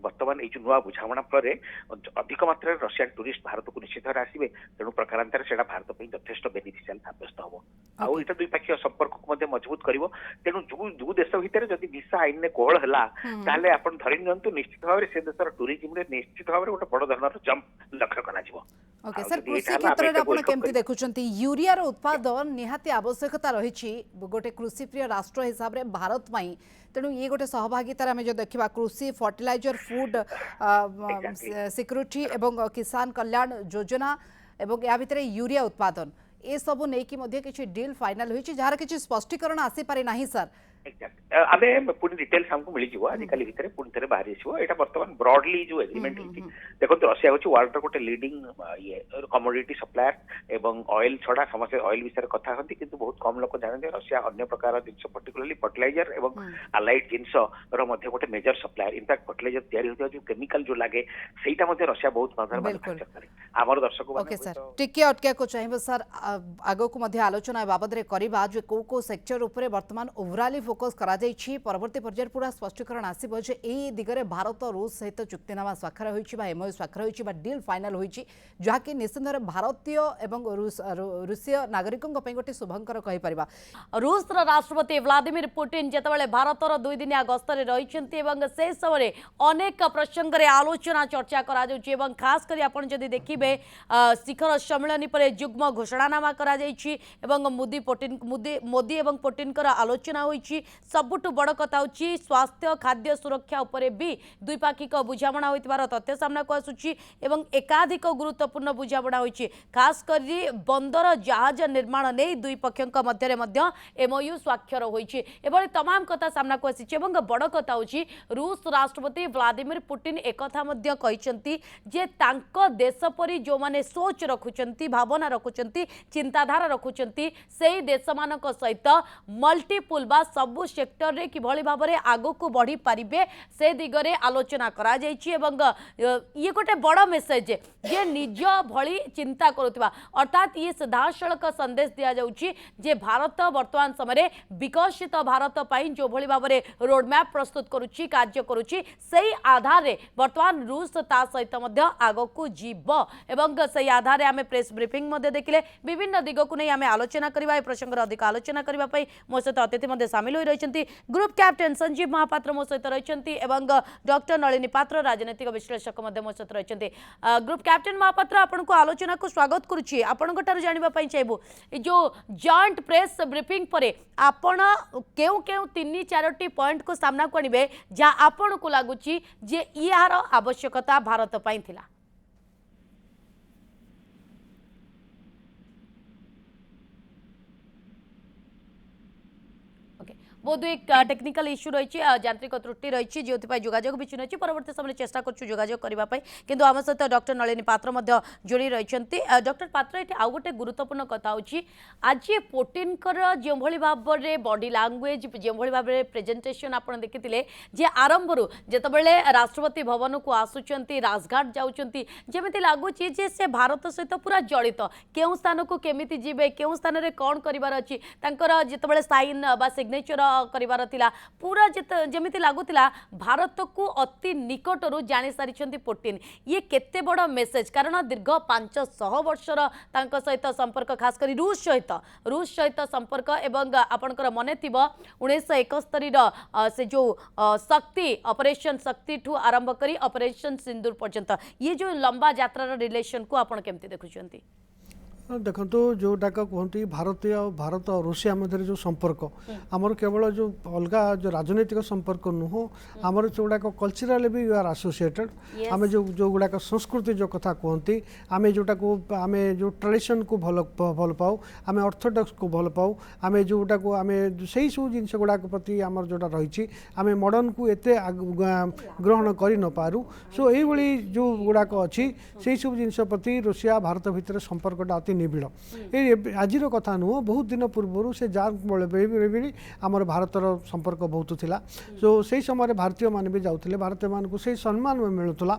वर्तमान ए जो नुवा बुझामणा परे अधिक मात्रा रे रशियन टूरिस्ट भारत को निश्चित भाव आसिबे तेणु प्रकारांतर सेटा भारत पे यथेष्ट बेनिफिशियल साब्यस्त हो आउ एटा द्विपक्षीय संपर्क को मध्ये मजबूत करिवो तेणु जो देश भितर जदि वीसा आइन ने कोहल हला ताले आपण धरि नियंतु निश्चित भाव से देशर टूरिज्म रे निश्चित भाव गोटे बड़ धरनर जंप लक्ष्य करा जिवो
ओके सर कृषि क्षेत्र रे आपण केमति देखुचंती यूरिया रो उत्पादन निहाती आवश्यकता रहिछि गोटे कृषि प्रिय राष्ट्र हिसाब रे भारत पई तेणु ये गोटे सहभागितार आम जो देखा कृषि फर्टिलाइजर फूड सिक्यूरिटी एवं किसान कल्याण योजना एवं या भितर यूरिया उत्पादन ए सबु नहीं कि किसी डील फाइनल होइछि जार किछि स्पष्टीकरण आसी पारे नाही सर
एक्जाक्ट आमे पूरी डिटेल्स हमको मिली जिवो आजिकली भितर पूरी थरे बाहर आसीबो एटा वर्तमान ब्रॉडली जो एग्रीमेंट होती देखो रशिया होची वर्ल्ड रो गोटे लीडिंग ये कमोडिटी सप्लायर एवं ऑयल छडा समस्त ऑयल विषय कथा हंती किंतु बहुत कम लोक जानते रशिया अन्य प्रकार जिंस पर्टिकुलरली फर्टिलाइजर एवं अलाइड जिंस रो मध्ये गोटे मेजर सप्लायर इनफैक्ट फर्टिलाइजर तयारी होता जो केमिकल जो लागे सेटा मध्ये रशिया बहुत मात्रा मैन्युफैक्चर करे हमर दर्शक
ओके सर टिके अटके को चाहिबो सर आगो को मध्ये आलोचना बाबद रे करबा जो को सेक्टर ऊपर वर्तमान ओवरऑली फोकस करा जाइछि परवर्ती पर्यायर पूरा स्पष्टीकरण आसीबो जे एई दिगरे भारत रूस सहित चुक्तिनामा स्वाक्षर होइछि बा एमओयू स्वाक्षर होइछि बा डील फाइनल होइछि जहा कि निसंदेह भारतीय एवं रूसीय नागरिकों पई गोटे शुभंकर कहि परिबा
रूस राष्ट्रपति व्लादिमीर पुतिन जेतेबेले भारतर 2 दिनिया गस्तरे रहिछन्ति एवं से समय अनेक प्रसंग रे आलोचना चर्चा करा जाउछि एवं खास करी आपण जदि देखिबे शिखर सम्मेलन पर युग्म घोषणानामा करा जाइछि एवं मोदी एवं पुतिन कर आलोचना होइछि सबुठ बड़ कथा होछि स्वास्थ्य खाद्य सुरक्षा उपरे भी द्विपाक्षिक बुझामणा होइतबार तथ्य सामना को आसुछि एवं एकाधिक गुरुत्वपूर्ण बुझामणा होइछि खास करी बंदर जहाज निर्माण नै दुई पक्षक मध्य रे मध्य एमओयू स्वाक्षर होइछि एबोली तमाम कथा सामना को आसिछि एवं बड़ कथा होछि रूस राष्ट्रपति व्लादिमीर पुतिन एकथा मध्य कहिसंती जे तांको देश परि जो माने सोच रखुचंती भावना रखुचंती चिंताधारा रखुचंती सेही देश मानक सहित मल्टीपुल बा सबु सेक्टर रे किभଳି भाबरे आगो को बढ़ी पारिबे से दिगरे आलोचना करा जाइछि एवं ये गोटे बड़ मेसेज जे निज भली चिंता करुवा अर्थात ये सीधासलख संदेश दिया जाउछि जे भारत वर्तमान समय विकसित भारत पाई जो भली भाबरे रोड मैप प्रस्तुत करुछि कार्य करुछि सेही आधार रे वर्तमान रूस ता सहित मध्य आगो को जीव एवं सेही आधार रे आमे प्रेस ब्रीफिंग मध्ये देखिले विभिन्न दिग को नै आमे आलोचना करबा ए प्रसंग रे अधिक आलोचना करबा पई मो सहित अतिथि मध्ये शामिल होई रहिसंती ग्रुप कैप्टेन संजीव महापात्र मो सहित रहिसंती एवं डॉक्टर नलिनी पात्र राजनीतिक विश्लेषक मध्ये मो सहित रहिसंती ग्रुप कैप्टेन महापात्र आपन को आलोचना को स्वागत करूछि आपन गटार जानिबा पई चाहबो ए जो जॉइंट प्रेस ब्रीफिंग परे आपन केउ केउ 3-4टी पॉइंट को सामना करिवे जा आपन को लागुछि जे यार आवश्यकता भारत पई थिला बहुत एक टेक्निकल इश्यू रही यांत्रिक त्रुटि रही जो जोगाजोग विच्छिन्न रही परवर्ती समय चेष्टा कर जोगाजोग करने किंतु आम सहित डॉक्टर नलिनी पात्र जोड़ी रही डॉक्टर पात्र ये आउ गोटे गुरुत्वपूर्ण कथा होची आज पुतिन जो भाव में बॉडी लैंग्वेज जो भाव में प्रेजेंटेशन आप देखी जे आरंभ जितेबाला राष्ट्रपति भवन को आसुंच राजघाट जाऊँच जमी लगुच से भारत सहित पूरा जड़ित केउ स्थान को केमी जीवे केउ स्थान में कौन करार अच्छी जितेबाला साइन बा सिग्नेचर करिवार थिला पूरा जमिति लागुतिला भारत को अति निकटरू जानि सारिछंती पुतिन ये केते बड़ मेसेज कारण दीर्घ 500 वर्षर तांको सहित संपर्क खास करी रूस सहित संपर्क एवं आपनकर मने थिबो 1971 रो से जो शक्ति ऑपरेशन शक्ति ठू आरंभ करी ऑपरेशन सिंदूर पर्यंत ये जो लंबा यात्रा रिलेशन को आपण केमती देखुछंती
देखो जोटा कहते भारतीय भारत और रूसिया मध्य जो संपर्क आमर केवल जो अलग जो राजनीतिक संपर्क नुह आमर जो गुड़ाक कल्चराल भी आर एसोसिएटेड आम जो गुड़ाक संस्कृति जो कथा कहती आम जोटा को आम जो ट्रेडिशन को भल पाऊ आम ऑर्थोडॉक्स को भल पाऊ आम जोटा को आम से सब जिन गुड़ाक प्रति आमर जोटा रही आम मॉडर्न को एत ग्रहण कर न पारू सो यही जो गुड़ाक अच्छी से सब जिन प्रति रूसिया भारत भितर संपर्कटा अति निबिड़ ये आज कथा नुह बहुत दिन पूर्व से जार भी आमर भारतर संपर्क बहुत थिला सो से समय भारतीय मान भी जाते भारतीय मान को से सम्मान मिलूला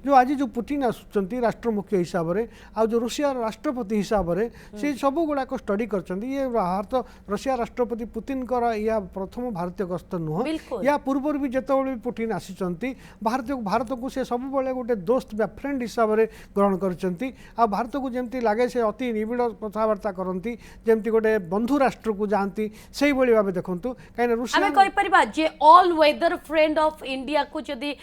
जो आज जो पुतिन आसुच्च राष्ट्र मुख्य हिसाब से आ जो रूसिया राष्ट्रपति हिसाब से सब गुड़ाक स्टडी कर ये भारत रूसिया राष्ट्रपति पुतिन या प्रथम भारतीय गस्त नुह या पूर्व भी जिते पुतिन आसी भारत को से सब गोटे दोस्त या फ्रेंड हिसाब से ग्रहण कर भारत को जमी लगे से अति निबिड़ कथबार्ता करती जमती गोटे बंधु राष्ट्र को जाती से भाव देखूँ कहीं रूसिया
कहीपर जे all weather friend of India को जदि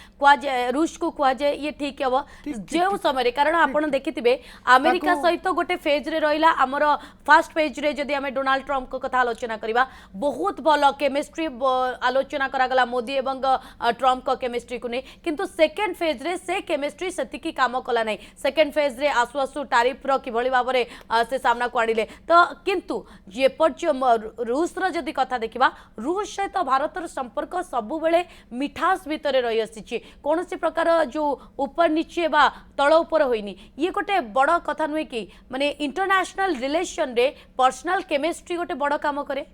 रूस को कह जाए ये ठीक हम जो समय कारण आप देखिए अमेरिका सहित गोटे फेज रे रहा आमर फास्ट पेज रे जदि आम डोनाल्ड ट्रम्प को कथा आलोचना करवा बहुत भल केमिस्ट्री आलोचना करागला मोदी एवं ट्रम्प को केमिस्ट्री को नहीं किंतु सेकेंड फेज रे से केमिस्ट्री सेतिकी काम कला नहीं सेकेंड फेज रे आसु आसु टारिफ रो किभଳି भाबरे से सामना को आनिले तो किंतु रूस रो जदि कथा देखिबा रूस सहित भारतर संपर्क सबु बेले मिठास भितर रही आसी कौन सी प्रकार जो ऊपर नीचे बा तल ऊपर होइनी ये गोटे बड़ कथा नुहे कि माने इंटरनेशनल रिलेशन रे पर्सनल केमिस्ट्री गोटे बड़ काम करे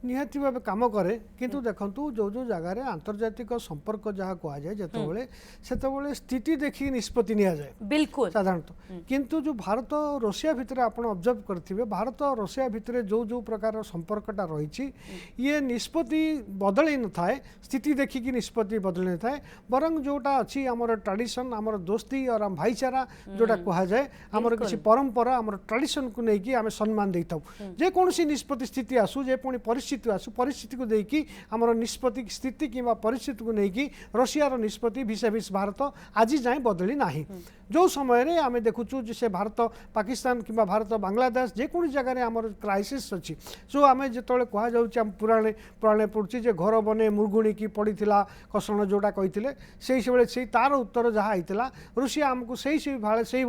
निहाती भाव कम कै किंतु देखूँ जो जो जगार आंतर्जातिक संपर्क जहाँ कहुए जिते स्थिति देखिए निष्पत्ति नि जाए
बिल्कुल
साधारणतः किंतु जो भारत और रूसिया भितर आप ऑब्जर्व करेंगे भारत और रूसिया भितर जो जो प्रकार संपर्कटा रही ये निष्पत्ति बदल न थाए स्थिति देखिकी निष्पत्ति बदल न थाए बरं जोटा अच्छी आमर ट्रेडिशन आमर दोस्ती और आम भाईचारा जोटा कहुए आमर किसी परंपरा आमर ट्रेडिशन को लेकिन आम सम्मान दे था जेकोसी निष्पत्ति स्थिति आसू जे पुणी परिस्थिति आसू परिस्थिति को देकी आमर निष्पत्ति स्थिति कि परिस्थिति को लेकिन रशियार निष्पत्ति भिसा भिस भारत आज जाए बदली ना जो समय आम देखुँ से भारत पाकिस्तान कि भारत बांग्लादेश जेको जगह आमर क्राइसिस अच्छी सो आम जो कहुम पुराणे पुराणे पड़ुची जे घर बने मुर्गुणी की पड़ा कषण जोटा कही से तार उत्तर जहाँ होता रूसिया आमको से भाव से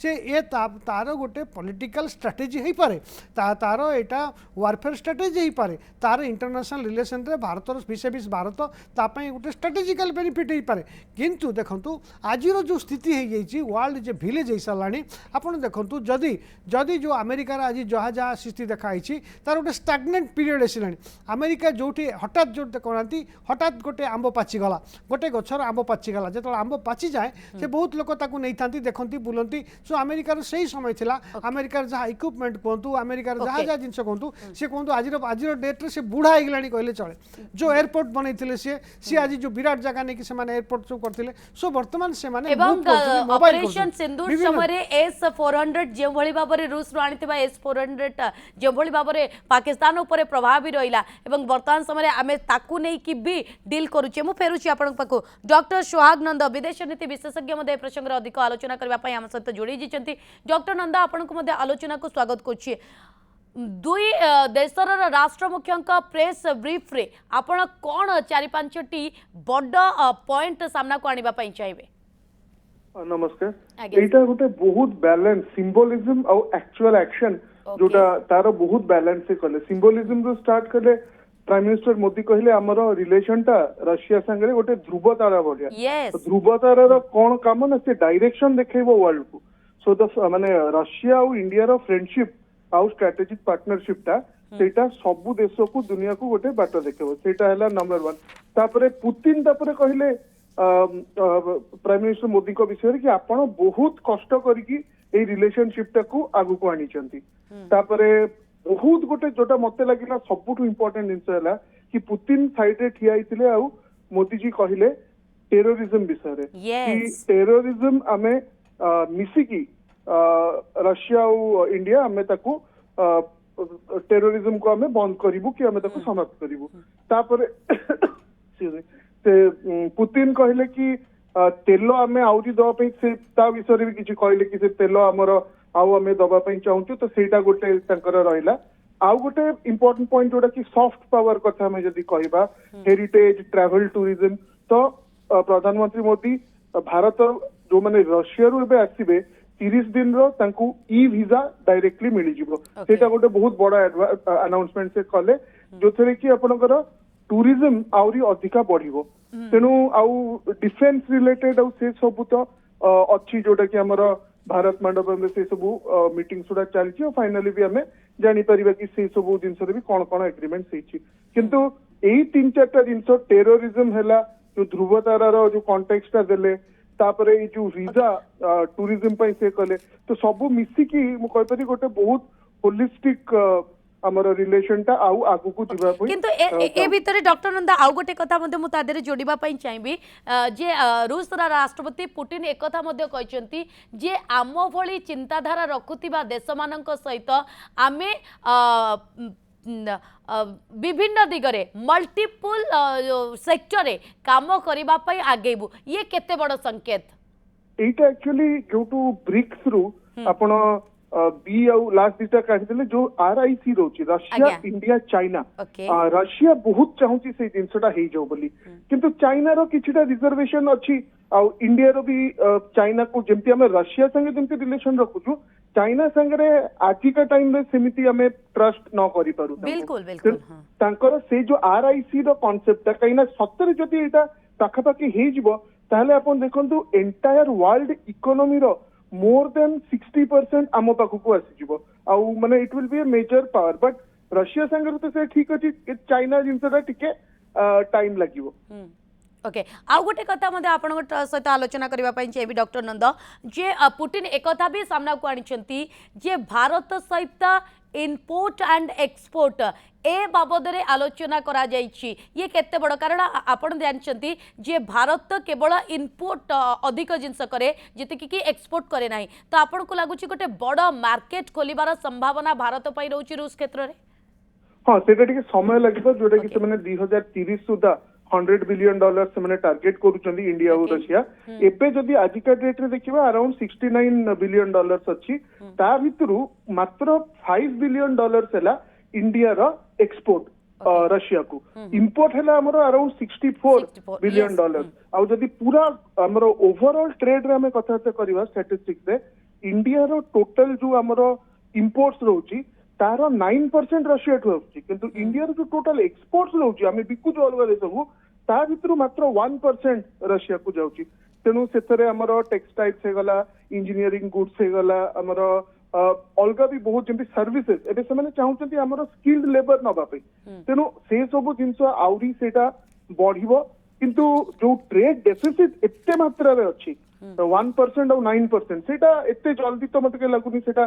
ये तार गोटे पॉलिटिकल स्ट्राटेजी हो पारे तार यहाँ वारफेयर स्ट्राटेजी हो पारे तार इंटरनेशनल रिलेशन रे भारत भिसा भिस भारत तापाई गोटे स्ट्राटेजिकल बेनिफिट हो पारे किंतु देखंतु आज जो स्थिति वर्ल्ड जे भिलेज हो सारा आप देखो जदि जदि जो अमेरिकार आज जहाँ जहाँ स्थिति देखाई तार गोटे स्टाग्नेंट पीरियड आसला अमेरिका जो हठात जो कहते हठात गोटे आंब पाचिगला गोटे गचर आंब पाचिगला जो आंब पाची जाए से बहुत लोक नहीं था देखती बुलती सो अमेरिकार से समय था अमेरिकार जहाँ इक्विपमेंट कहतु अमेरिकार जहाँ जहाँ जिन कहतु सी कहतु आज डेट्रे से बुढ़ा हो गला कहले चले जो एयरपोर्ट बनते सी आज जो विराट जगह नहीं कि एयरपोर्ट सब करते सो बर्तमान से
ऑपरेशन सिंदूर समय S-400 जो भली भाव में रूस रो आनिथिबा S-400 जो भली भाव में पाकिस्तान ऊपर प्रभाव भी रहिला एवं वर्तमान समय आमे ताकू नै कि भी डील करूचे मु फेरुची आपन पाखु डॉक्टर सोहाग नंद विदेश नीति विशेषज्ञ मध्ये प्रसंग अधिक आलोचना करबा पई हम सहित जोड़ी जिचंती डॉक्टर नंद आपन को मध्ये आलोचना को स्वागत करछि दुई देशर राष्ट्र मुख्य प्रेस ब्रीफ रे आपण कोन 4-5टी बड़ पॉइंट सामना को आनिबा पई चाहिबे
नमस्कार एटा गोटे बहुत बैलेंस सिंबोलिज्म और एक्चुअल एक्शन जोटा तार बहुत बैलेंस से कले सिंबोलिज्म रो स्टार्ट कले प्राइम मिनिस्टर मोदी कहले हमर रिलेशन टा रशिया संगे गोटे ध्रुव तारा भलिया ध्रुव तारा रो कोन काम ना से डायरेक्शन देखेबो वर्ल्ड को सो द माने रशिया और इंडिया रो फ्रेंडशिप और स्ट्रेटेजिक पार्टनरशिप टा सेटा सब देश को दुनिया को गोटे बाट देखेबो सेटा हला नंबर 1 तापरे पुतिन तापरे कहले प्राइम मिनिस्टर मोदी को विषय कि आपण बहुत कष्ट करके ए रिलेशनशिप टाकू आगु को आनी चंती तापरे बहुत गोटे जोटा मते लागिला सबुठु इंपोर्टेंट जिंस हला कि पुतिन साइड रे ठिया आइतिले आ मोदी जी कहिले टेररिज्म विषय रे कि टेररिज्म आमे मिसिकी रशिया और इंडिया आमे ताकू टेररिज्म को आमे बंद करिवु कि आमे ताकू समाप्त करिवु तापरे पुतिन कहले कि तेल आमे आउरी दवा पे से ता विषय भी किछि कहले कि से तेल हमर आउ आमे दबा पई चाहूछु तो सेटा गोटे तंकर रहिला आउ गोटे इम्पोर्टेंट पॉइंट जोटा कि सॉफ्ट पावर कथा में जदि कहबा हेरिटेज ट्रैवल टूरिज्म तो प्रधानमंत्री मोदी भारत जो माने रशिया रु एबे आसीबे 30 दिन रो तांकू ई वीजा डायरेक्टली मिली जिवो सेटा गोटे बहुत बड़ा अनाउंसमेंट से कले जो थरे कि आपनकर टूरिज्म आउरी अधिका बढ़िबो तेनु आउ डिफेंस रिलेटेड आउ से सब तो अच्छी जोटा कि हमर भारत मंडपम में से सब मीटिंग सुधा चलछि और फाइनली भी हमें जानि परिबा कि से सब दिन रे भी कोन कोन एग्रीमेंट सेछि किंतु एई 3-4टा दिन टेररिज्म हैला जो ध्रुव तारार जो कॉन्टेक्स्ट देले तापरे ये जो वीजा टूरिज्म पे से कले तो सब मिसिकी मु कहि परि गोटे बहुत होलिस्टिक हमर रिलेशन टा आउ आगु को जिबा पई
किंतु ए भितरे डॉक्टर नंदा आउ गोटे कथा मध्ये मु तादेरे जोडिबा पई चाहिबी जे रूस राष्ट्रपति पुतिन एक कथा मध्ये कहचंती जे आमो भली चिंताधारा रखुतिबा देश मानक सहित आमे विभिन्न दिगरे मल्टीपल सेक्टर काम करबा पई आगेबु ये केते बड़ संकेत
एटा एक्चुअली ड्यू टू ब्रिक्स रु आपण बी आउ लास्ट दिटा काढिले जो आरआईसी रोची रशिया इंडिया चाइना रशिया बहुत चाहूची से जिनसटा हे जाऊ बोली किंतु चाइना रो किछटा रिजर्वेशन अछि आउ इंडिया रो भी चाइना को जेमति हम रशिया संगे जेमति रिलेशन रखुछु चाइना संगे आज का टाइम में सेमिति हमें ट्रस्ट न करि पारु
बिल्कुल बिल्कुल
तांकर से जो आरआईसी रो कांसेप्ट कहिना सत्तर जति एटा पाखापाखि हे जिवो ताहले आपण देखंतु एंटायर वर्ल्ड इकोनॉमी रो मोर देन 60% आम पाखक आसीजिवो आउ माने it will be a major power but Russia संगे तो से ठीक अछि चाइना जिनसटा टिके टाइम लागिवो
ओके आउ गोटे कथा मध्ये आपण सहित आलोचना करबा पई चाहिबी डॉक्टर नंद जे पुतिन एक कथा भी सामना को आनिचंती जे भारत सहित इनपोर्ट एंड एक्सपोर्ट ए बाबद रे आलोचना करा जाइछि ये केते बड़ कारण आपण जानचंती जे भारत केवल इनपोर्ट अधिक जिंस करे जते कि एक्सपोर्ट करे नाही तो आपण को लागुछि गोटे बड़ मार्केट खोलिबार संभावना भारत पई रहउछि रूस क्षेत्र रे
हां सेटा टिके समय लागिबो जोटा कि से माने 2030 सुधा $100 बिलियन से टार्गेट करूछंदी इंडिया और रशिया एबे जदी आजिका डेट रे देखिबा अराउंड $69 बिलियन अछि ता भितरु मात्र $5 बिलियन हैला इंडिया रा एक्सपोर्ट रशिया को इंपोर्ट हैला हमरो अराउंड $64 बिलियन आउ जदी पूरा हमरो ओवरऑल ट्रेड रे हमें कथा करबा स्टैटिस्टिक्स रे इंडिया रो टोटल जो हमरो इंपोर्ट्स रहउची तार 9% रशिया ठु आउची किंतु इंडिया रो जो टोटल एक्सपोर्ट्स रहउची हमें बिकु जो अलग देश को ता भितरु मात्र 1% रशिया को जाउची तेनु सेतरे हमरो टेक्सटाइल्स हे गला इंजीनियरिंग गुड्स हे गला हमरो अलगा भी बहुत जमी सर्विसेज एबे से माने चाहउचंती हमरो स्किल्ड लेबर नबा पे तेनु से सब जिंस आउरी सेटा बढ़िबो किंतु जो ट्रेड डेफिसिट एते मात्रा रे अछि 1% और 9% सेटा एते जल्दी तो मते के लागुनी सेटा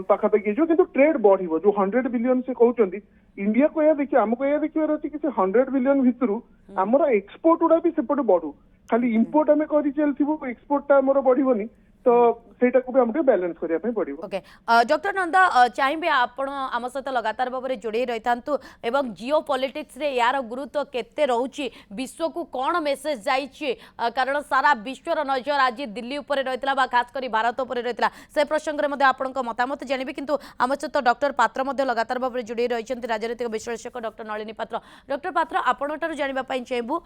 पाखापाखि जो किंतु ट्रेड बढ़िबो जो 100 बिलियन से कहउचंती इंडिया को या देखि हमको या देखिबार अछि कि से 100 बिलियन भितरु हमरो एक्सपोर्ट उडा भी सेपटे बढ़ू खाली इंपोर्ट हमें करि चलथिबो एक्सपोर्ट ता हमरो बढ़िबोनी तो सेटा को भी हमके बैलेंस करिया पे पड़िबो
ओके डॉक्टर नंदा चाहिबे आपण आम सहित लगातार भाव में जोड़े रही था एवं जियो पॉलिटिक्स रे यार गुरुत्व केते रहउची विश्व को कौन मेसेज जाइछि कारण सारा विश्वर नजर आज दिल्ली ऊपर रहितला बा खास करी भारत ऊपर रहितला से प्रसंग रे मध्ये आपनक मतामत जानिबे किंतु आम सहित डॉक्टर पात्र मध्ये लगातार भाव में जोड़े रहिछन्ति राजनीतिक विश्लेषक डॉक्टर नलिनी पात्र डॉक्टर पात्र आपनटारु जानिबा पई चाहबु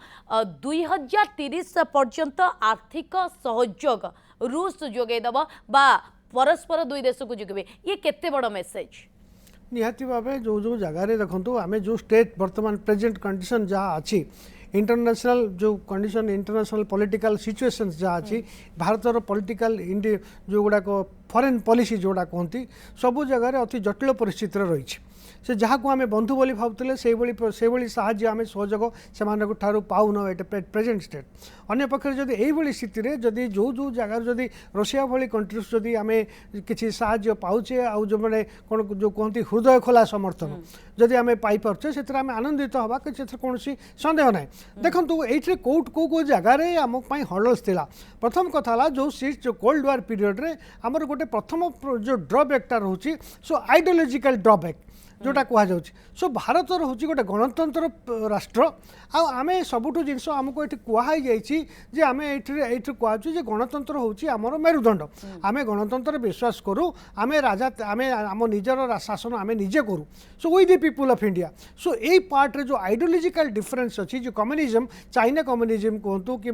2030 पर्यंत आर्थिक सहयोग रूस जोगे दब बा परस्पर दुई देश को जोगे ये केते बड़ मेसेज
निहाती भावे जो जो जगार देखो आम जो स्टेट बर्तमान प्रेजेंट कंडीशन जहाँ अच्छी इंटरनेशनल जो कंडीशन इंटरनेशनल पॉलिटिकल सिचुएशंस जहाँ अच्छी भारतर पॉलिटिकल जो गुड़ाक फॉरेन पॉलिसी जोड़ा कहती सबू जगह अति जटिल परिस्थिति रही से जहाँ को आम बंधु बोली भावुले से साहाय्य आम सहयोग से पाऊन एट प्रेजेंट स्टेट अन्य पक्षे जदि यही स्थित जदि जो जो जगार जदि रशिया भली कंट्रीज जदि आम किसी साहाय्य पाचे आउ जो मैंने कौन जो कहते हृदय खोला समर्थन जदि आम पाइपे से आम आनंदित हवा कि कौन सन्देह ना देखो ये कौ जगार आम हर्डल्स था प्रथम कथा जो जो कोल्ड वार पीरियड रे आमर गोटे प्रथम जो ड्रबैक्टा रोचे सो आइडियोलॉजिकल ड्रबैक जोटा कहुँ सो भारत हूँ गोटे गणतंत्र राष्ट्र आम सबुठ जिनस आमको ये कहुई जे आम ये कहु गणतंत्र हूँ आमर मेरुदंड आम गणतंत्र विश्वास करूँ आम राजा आम आम निजर शासन आम निजे करूँ so we the people of India so यही पार्ट रे जो आइडियोलॉजिकल डिफरेंस अच्छी जो कम्युनिज्म चाइना कम्युनिज्म कहतु कि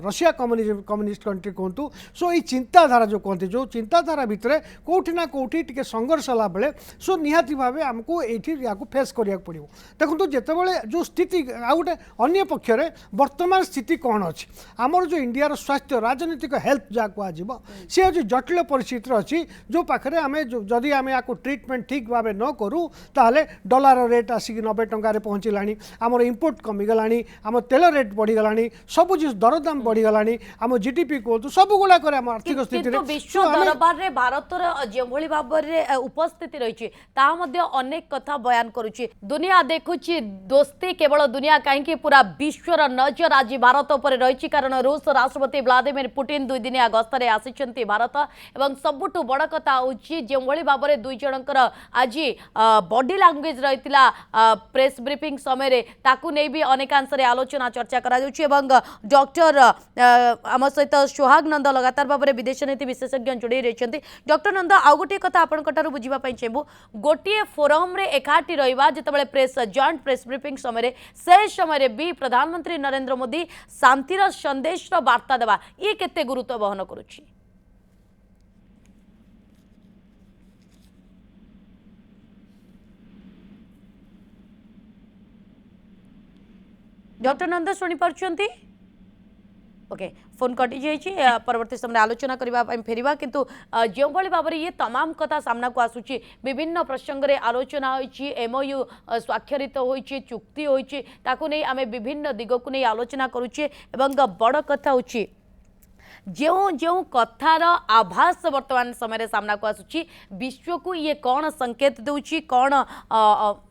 रशिया कम्युनिज्म कम्युनिस्ट कंट्री कहतु सो ये चिंताधारा जो कहते जो चिंताधारा भितर कौटी ना कौटी टे संघर्ष होला बेले सो निहाती भाव आमको ये फेस करिया पड़ो देखो जितेबाला जो स्थिति आ गए अन्य पक्षरे वर्तमान स्थिति कौन अच्छी आमर जो इंडिया स्वास्थ्य राजनीतिक हेल्थ जहाँ कह सी हूँ जटिल परिस्थिति अच्छी जो पाखे आम जदि आम या ट्रिटमेंट ठीक भाव न करूँ ताहले डॉलर रेट आसिक 90 टंकार पहुँचला आमर इंपोर्ट कमीगला आम तेल रेट बढ़ीगला सब दरदाम बढ़ीगला आम जीडीपी कहतु सब गुड़ाक आर्थिक स्थिति
विश्व दरबार रे भारतर जो भाव में उपस्थिति रही अनेक कथा बयान करुच्ची दुनिया देखुची दोस्ती केवल दुनिया कहीं पूरा विश्वर नजर आज भारत पर रही कारण रूस राष्ट्रपति व्लादिमिर पुटिन 2 दिनिया गस्तरे आसी भारत एवं सबुठु बड़ कथा होची जो भाव में दुई जनकर आज बॉडी लैंग्वेज रही प्रेस ब्रीफिंग समय ताकू नहीं भी अनेकांश आलोचना चर्चा करा डॉक्टर आम सहित सुहाग नंद लगातार भाव में विदेश नीति विशेषज्ञ जोड़ी रही डॉक्टर नंद आउ गोटे कथा आपंकर बुझापी चाहूँ गोटे फोरम रे एकाठी रहा जितेबाला प्रेस जॉइंट प्रेस ब्रीफिंग समय से समय भी प्रधानमंत्री नरेंद्र मोदी शांतिर संदेश वार्ता देवा ये केते गुरुत्व बहन करुच्ची डॉक्टर नंद शुणी पार्छंती ओके फोन कटि जाइए परवर्ती समय आलोचना करने फेरवा किंतु जो भाव में ये तमाम कथा सामना को आसूची विभिन्न प्रसंग रे आलोचना होइछि एमओयू स्वाक्षरित होइछि चुक्ति होइछि ताकू नहीं आमे विभिन्न दिग को नहीं आलोचना करुचे एवं बड़ कथा होइछि जो जो कथार आभास वर्तमान समय सामना को आसूची विश्व को ये कौन संकेत दूची कौन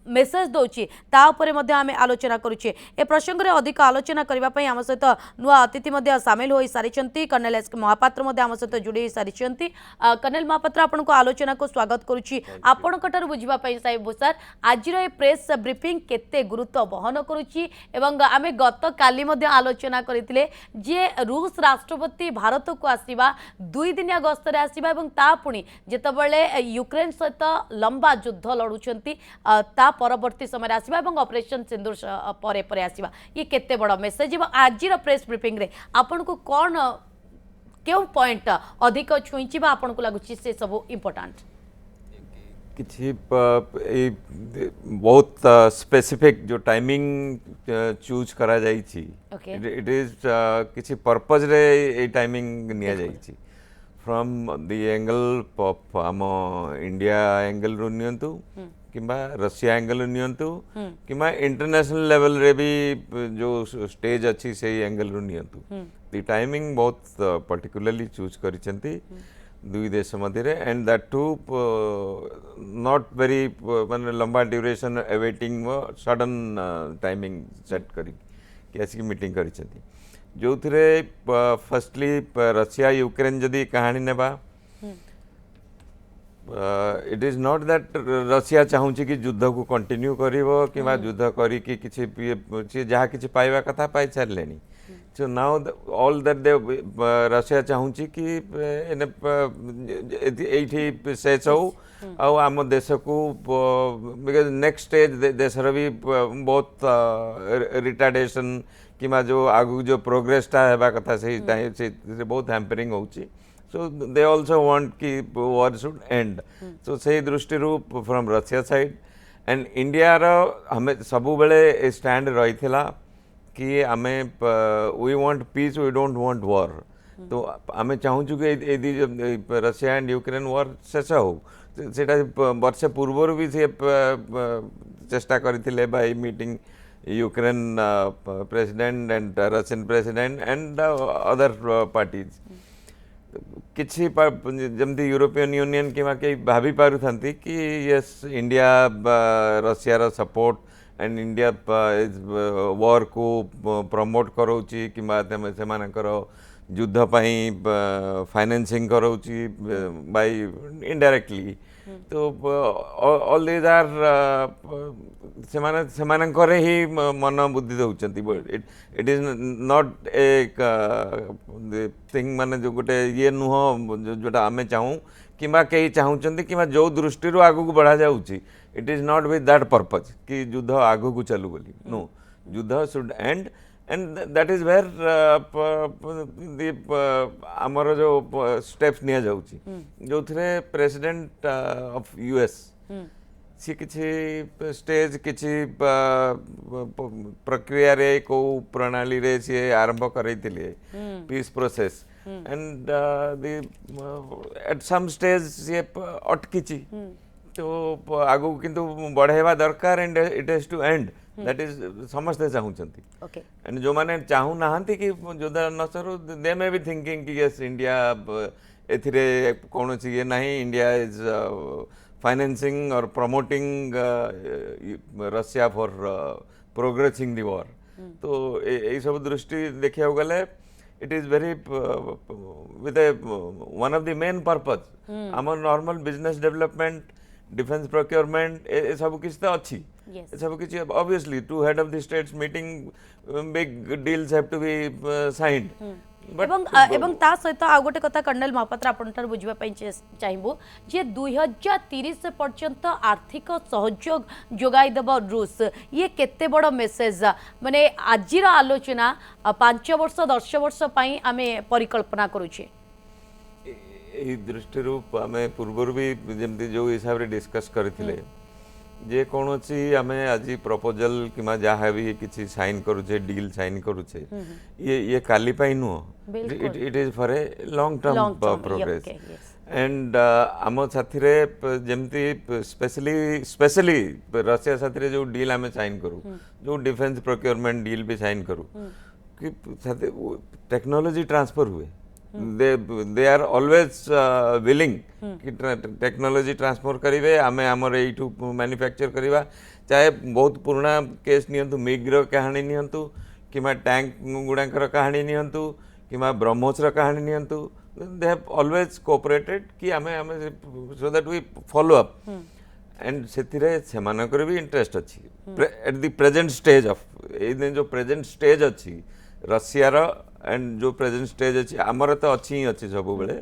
मेसेज दूची तापर आम आलोचना करुचे ए प्रसंग में अधिक आलोचना करने आम सहित नुआ अतिथि सामिल हो सारी कर्नेल एस के महापात्र आम सहित जोड़ी सारी कर्नेल महापात्र आपण को आलोचना को स्वागत करुच्ची आपंकर बुझापी साहेब सर आज प्रेस ब्रीफिंग केते गुरुत्व बहन करुच्ची एवं आम गत काली आलोचना करते जे रूस राष्ट्रपति भारत को आसवा 2 दिनिया गस्तर आसवा पुणी जितेबाला यूक्रेन सहित लंबा युद्ध लड़ुंट ता परवर्ती समय आसवा ऑपरेशन सिंदूर परे परे आसवा ये केते बड़ मेसेज आज प्रेस ब्रीफिंग रे आपन को कौन क्यों पॉइंट अधिक छुईची आपन को लगुच से सब इम्पोर्टेंट
किसी बहुत स्पेसिफिक जो टाइमिंग चूज करा जाइछि इट इज किसी पर्पज रे ए टाइमिंग निया जाइछि फ्रॉम द एंगल ऑफ आम इंडिया एंगल रु नियंतु किंबा रशिया एंगल नियंतु किंबा इंटरनेशनल लेवल रे भी जो स्टेज अच्छी से एंगल रु नियंतु द टाइमिंग बहुत पर्टिकुलरली चूज करिसेंती दुई देश मध्य and that too not very माने लंबा duration awaiting sudden timing set करी आसिक मीटिंग करिसेंती जो थिरे फर्स्टली रशिया यूक्रेन जदि कहानी नेबा it is not that Russia चाहूँगी कि युद्ध को कंटिन्यू करिवो कि युद्ध करी कि किछि जहाँ किछि पाइबा कथा पाई सारे so now all that they Russia चाहूँगी कि ये शेष हो आम देश को बिकज नेक्स्ट स्टेज देशर भी बहुत रिटार्डेशन कि जो आगु जो प्रोग्रेसटा है कथा से बहुत हैम्परिंग होची सो दे ऑल्सो वांट कि वॉर शुड एंड सो से दृष्टि from Russia side and India हमें सबु बेले स्टैंड रही कि आमे we want peace we don't want war तो आमे चाहूँ कि रशिया एंड यूक्रेन वॉर शेष हो सेटा वर्ष पूर्वर भी से चेष्टा करथिले by meeting Ukraine president and Russian president and other parties किसी जमती यूरोपियन यूनियन कि कई भाभी पारु थांती कि यस इंडिया रशिया रो support and India is war को प्रमोट करोची कि युद्ध फाइनेंसिंग करोची बाय इनडायरेक्टली तो ऑल दीज आर सेमानकर ही मन बुद्धि दौरान it is not a thing माने जो गोटे ये नुह जोटा आम चाहूँ कि कई चाहूँगी कि जो दृष्टि आग को बढ़ा जाऊँगी it is not with that purpose कि युद्ध आग को चलू बोली नो युद्ध should and and that is where आमर जो स्टेप्स निया जाउची जो थे प्रेसिडेंट ऑफ यूएस सी किसी स्टेज किसी प्रक्रिया रे को प्रणाली रे सी आरंभ करैतिले peace process and at some stage सी अटकीची तो आगु किंतु बढ़ाइबा दरकार and it has to end and that समस्ते चाहूँगी एंड जो मैंने चाहू ना कि युद्ध न सरू दे मे बी थिंकिंग कि यस इंडिया एथिरे कौन ये ना इंडिया इज फाइनेंसिंग और promoting Russia for progressing the war तो यही सब दृष्टि देखा गले it is very with a one of the main purpose आम normal business development defence procurement a सब किसी तो अच्छी सब किसी obviously to head of the states meeting big deals have to be signed
एवं ता सहित आ गोटे कथा कर्नल महापात्र आपन बुझा चाहबू जे 2030 पर्यंत आर्थिक सहयोग जोगाई देव रूस ये केते बड़ मेसेज माने आजिर आलोचना 5 वर्ष 10 वर्ष पई आमे परिकल्पना करूछे
यही दृष्टि आम पूर्वर भी जमती जो हिसाब से डिस्कस करथिले जे कौन आम आज प्रपोजल कि जहाँ भी किसी साइन करुचे डील साइन करुचे ये काली पाई नुह it is for a long term progress and आम साथी जमती स्पेशली रशिया साथी जो डील आम साइन करूँ जो डिफेंस प्रोक्योरमेंट डील भी साइन करूँ कि टेक्नोलॉजी ट्रांसफर हुए they are always willing कि टेक्नोलॉजी ट्रांसफर करेंगे आम आमर यू मैन्युफैक्चर करवा चाहे बहुत पुराना केस नियंतु मिग्र कहानी नियंतु कि टैंक गुड़ाकर कहानी नियंतु कि ब्रह्मोस कहानी नियंतु दे हैव ऑलवेज कोऑपरेटेड कि आम so that we follow up and से भी इंटरेस्ट अच्छी at the present stage of जो प्रेजेंट स्टेज अच्छी रशिया एंड जो प्रेजेंट स्टेज अच्छी आमर तो अच्छी ही अच्छी सब बेले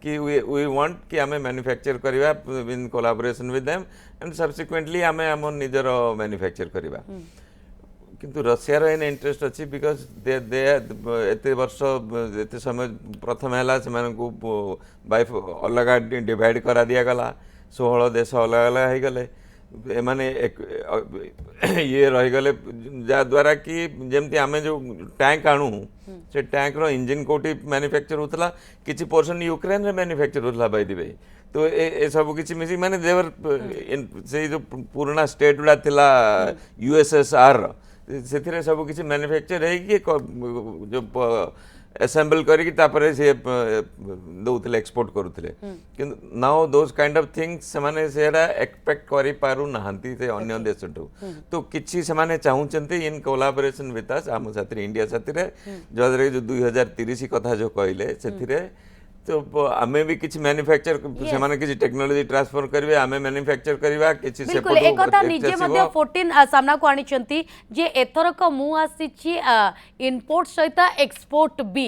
कि वी वांट कि आमे मैन्युफैक्चर करवा in collaboration with them and subsequently आमे आम निजर मैन्युफैक्चर करवा किंतु रशिया रो एन इंटरेस्ट अच्छी बिकॉज दे एते वर्ष एते समय प्रथम है से बाय अलग डिवाइड करा दिया गला 16 देश अलग अलग हो गले एमाने ये रहीगले जद्वारा कि जमती आम जो टैंक आणु से टैंक रो इंजिन कोटी मैन्युफैक्चर होता किसी पोर्शन यूक्रेन रे मैन्युफैक्चर होता बाय द वे तो ए सब किसी मिसी माने देवर से जो पुराना स्टेट गुड़ा थिला यूएसएसआर से सब किसी मैन्युफैक्चर है जो असेंबल करके दौले एक्सपोर्ट करुले कि now those kind of things से एक्सपेक्ट करि पारु नाहंती से अन्य देश तो किछि से चाहूँगी इन कोलाबोरेशन विथ अस आम साथी इंडिया साथी जद्वारा जो 2030 कथा जो कहले से तो आमे भी किसी मैन्युफैक्चर से किसी टेक्नोलॉजी ट्रांसफर करेंगे आमे मैन्युफैक्चर करवा किसी
बिल्कुल एक कथा निजे मध्ये 14 सामना को आनिचंती जे एथरक मु आसीची इंपोर्ट सहित एक्सपोर्ट भी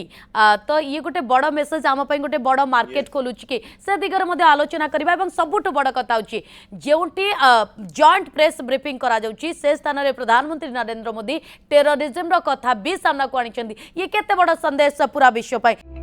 तो ये गोटे बड़ मेसेज आम पई गोटे बड़ मार्केट खोलुच कि से दिगर मध्ये आलोचना करबा एवं सबुठ बड़ कथा होची जेउटी जॉइंट प्रेस ब्रीफिंग करा जाउची से स्थान रे प्रधानमंत्री नरेंद्र मोदी टेररिज्म रो कथा भी सामना को आनिचंती ये केते बड़ संदेश पूरा विश्व पई।